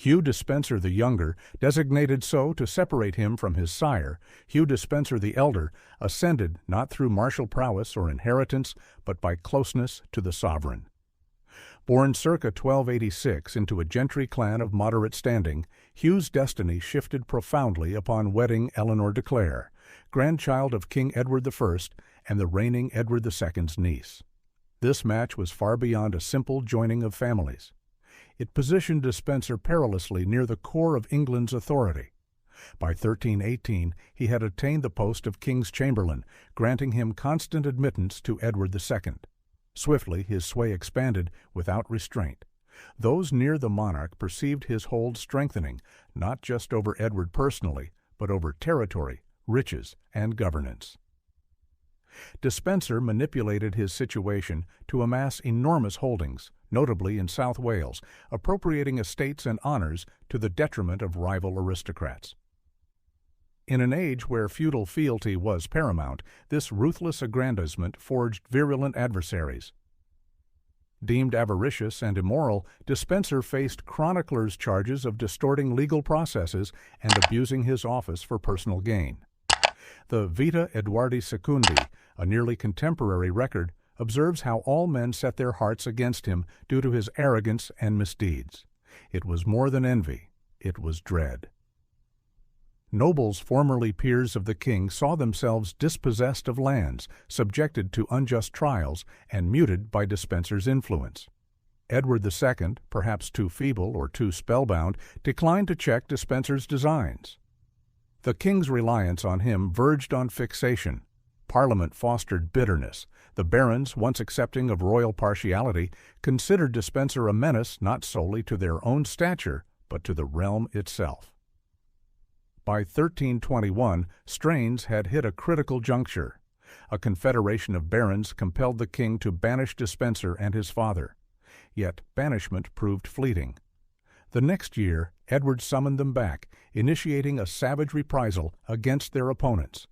Hugh Dispenser the Younger, designated so to separate him from his sire, Hugh Dispenser the Elder, ascended not through martial prowess or inheritance, but by closeness to the sovereign. Born circa 1286 into a gentry clan of moderate standing, Hugh's destiny shifted profoundly upon wedding Eleanor de Clare, grandchild of King Edward I and the reigning Edward II's niece. This match was far beyond a simple joining of families. It positioned Dispenser perilously near the core of England's authority. By 1318, he had attained the post of King's Chamberlain, granting him constant admittance to Edward II. Swiftly, his sway expanded without restraint. Those near the monarch perceived his hold strengthening, not just over Edward personally, but over territory, riches, and governance. Dispenser manipulated his situation to amass enormous holdings, notably in South Wales, appropriating estates and honors to the detriment of rival aristocrats. In an age where feudal fealty was paramount, this ruthless aggrandizement forged virulent adversaries. Deemed avaricious and immoral, Dispenser faced chroniclers' charges of distorting legal processes and abusing his office for personal gain. The Vita Eduardi Secundi, a nearly contemporary record, observes how all men set their hearts against him due to his arrogance and misdeeds. It was more than envy, it was dread. Nobles formerly peers of the king saw themselves dispossessed of lands, subjected to unjust trials, and muted by Dispenser's influence. Edward II, perhaps too feeble or too spellbound, declined to check Dispenser's designs. The king's reliance on him verged on fixation. Parliament fostered bitterness. The barons, once accepting of royal partiality, considered Dispenser a menace not solely to their own stature, but to the realm itself. By 1321, strains had hit a critical juncture. A confederation of barons compelled the king to banish Dispenser and his father. Yet banishment proved fleeting. The next year, Edward summoned them back, initiating a savage reprisal against their opponents.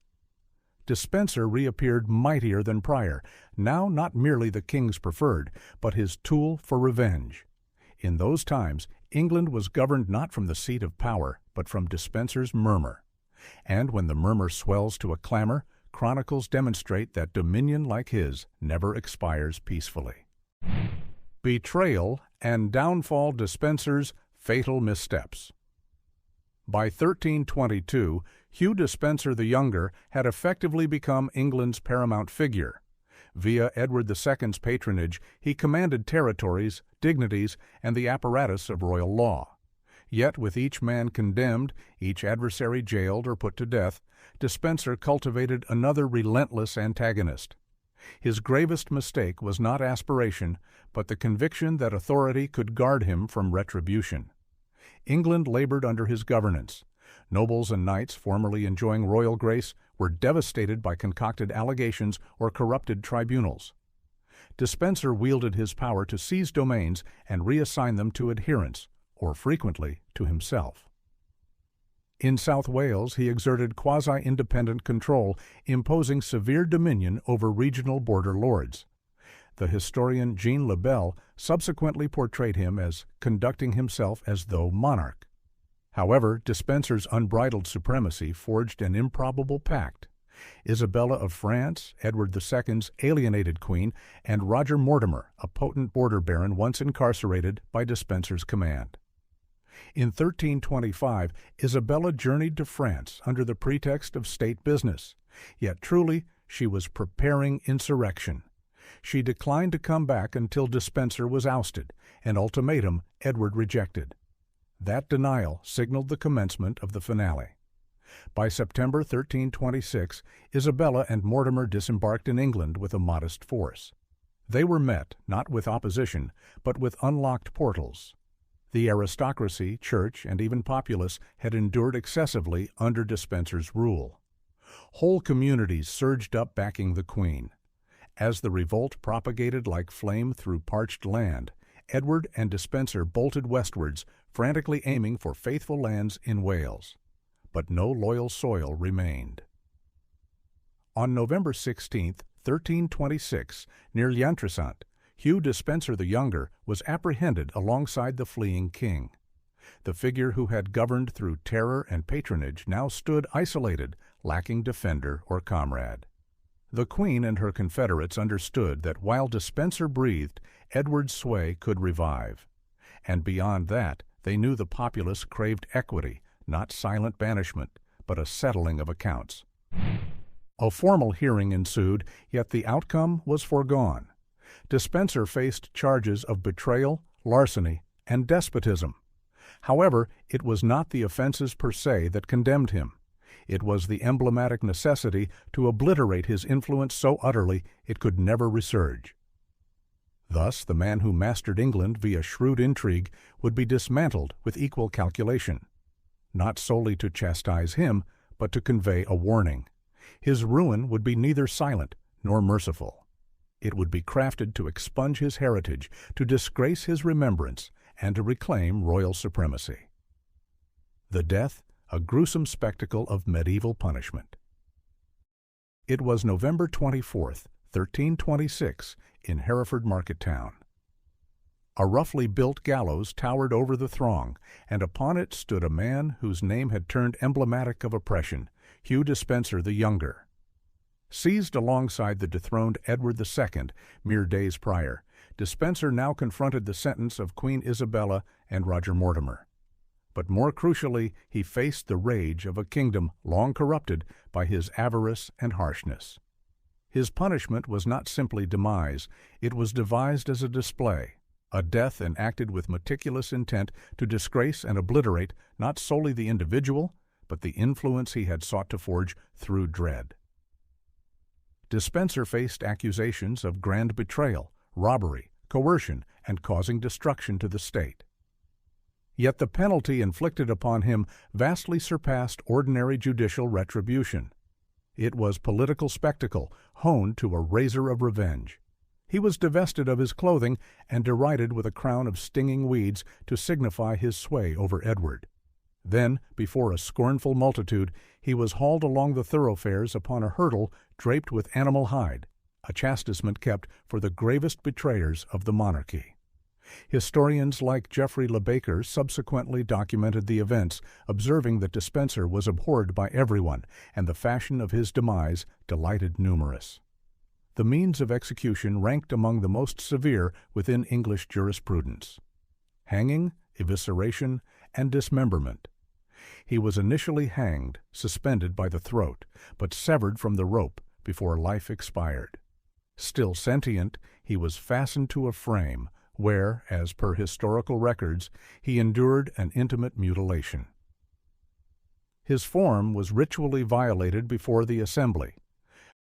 Dispenser reappeared mightier than prior, now not merely the king's preferred, but his tool for revenge. In those times, England was governed not from the seat of power, but from Dispenser's murmur. And when the murmur swells to a clamor, chronicles demonstrate that dominion like his never expires peacefully. Betrayal and downfall Dispenser's fatal missteps. By 1322, Hugh Dispenser the Younger had effectively become England's paramount figure. Via Edward II's patronage, he commanded territories, dignities, and the apparatus of royal law. Yet with each man condemned, each adversary jailed or put to death, Dispenser cultivated another relentless antagonist. His gravest mistake was not aspiration, but the conviction that authority could guard him from retribution. England labored under his governance. Nobles and knights formerly enjoying royal grace were devastated by concocted allegations or corrupted tribunals. Dispenser wielded his power to seize domains and reassign them to adherents, or frequently to himself. In South Wales, he exerted quasi-independent control, imposing severe dominion over regional border lords. The historian Jean Lebel subsequently portrayed him as conducting himself as though monarch. However, Dispenser's unbridled supremacy forged an improbable pact. Isabella of France, Edward II's alienated queen, and Roger Mortimer, a potent border baron once incarcerated by Dispenser's command. In 1325, Isabella journeyed to France under the pretext of state business, yet truly she was preparing insurrection. She declined to come back until Dispenser was ousted, an ultimatum Edward rejected. That denial signaled the commencement of the finale. By September 1326, Isabella and Mortimer disembarked in England with a modest force. They were met not with opposition, but with unlocked portals. The aristocracy, church, and even populace had endured excessively under Dispenser's rule. Whole communities surged up backing the queen. As the revolt propagated like flame through parched land, Edward and Dispenser bolted westwards, frantically aiming for faithful lands in Wales. But no loyal soil remained. On November 16, 1326, near Llantrisant, Hugh Dispenser the Younger was apprehended alongside the fleeing king. The figure who had governed through terror and patronage now stood isolated, lacking defender or comrade. The Queen and her confederates understood that while Dispenser breathed, Edward's sway could revive. And beyond that, they knew the populace craved equity, not silent banishment, but a settling of accounts. A formal hearing ensued, yet the outcome was foregone. Dispenser faced charges of betrayal, larceny, and despotism. However, it was not the offenses per se that condemned him. It was the emblematic necessity to obliterate his influence so utterly it could never resurge. Thus, the man who mastered England via shrewd intrigue would be dismantled with equal calculation, not solely to chastise him, but to convey a warning. His ruin would be neither silent nor merciful. It would be crafted to expunge his heritage, to disgrace his remembrance, and to reclaim royal supremacy. The death, a gruesome spectacle of medieval punishment. It was November 24th, 1326, in Hereford market town. A roughly built gallows towered over the throng, and upon it stood a man whose name had turned emblematic of oppression, Hugh Dispenser the Younger. Seized alongside the dethroned Edward II mere days prior, Dispenser now confronted the sentence of Queen Isabella and Roger Mortimer. But more crucially, he faced the rage of a kingdom long corrupted by his avarice and harshness. His punishment was not simply demise, it was devised as a display, a death enacted with meticulous intent to disgrace and obliterate not solely the individual, but the influence he had sought to forge through dread. Dispenser faced accusations of grand betrayal, robbery, coercion, and causing destruction to the state. Yet the penalty inflicted upon him vastly surpassed ordinary judicial retribution. It was political spectacle, honed to a razor of revenge. He was divested of his clothing and derided with a crown of stinging weeds to signify his sway over Edward. Then, before a scornful multitude, he was hauled along the thoroughfares upon a hurdle draped with animal hide, a chastisement kept for the gravest betrayers of the monarchy. Historians like Geoffrey Le Baker subsequently documented the events, observing that Dispenser was abhorred by everyone, and the fashion of his demise delighted numerous. The means of execution ranked among the most severe within English jurisprudence: hanging, evisceration, and dismemberment. He was initially hanged, suspended by the throat, but severed from the rope before life expired. Still sentient, he was fastened to a frame, where, as per historical records, he endured an intimate mutilation. His form was ritually violated before the assembly,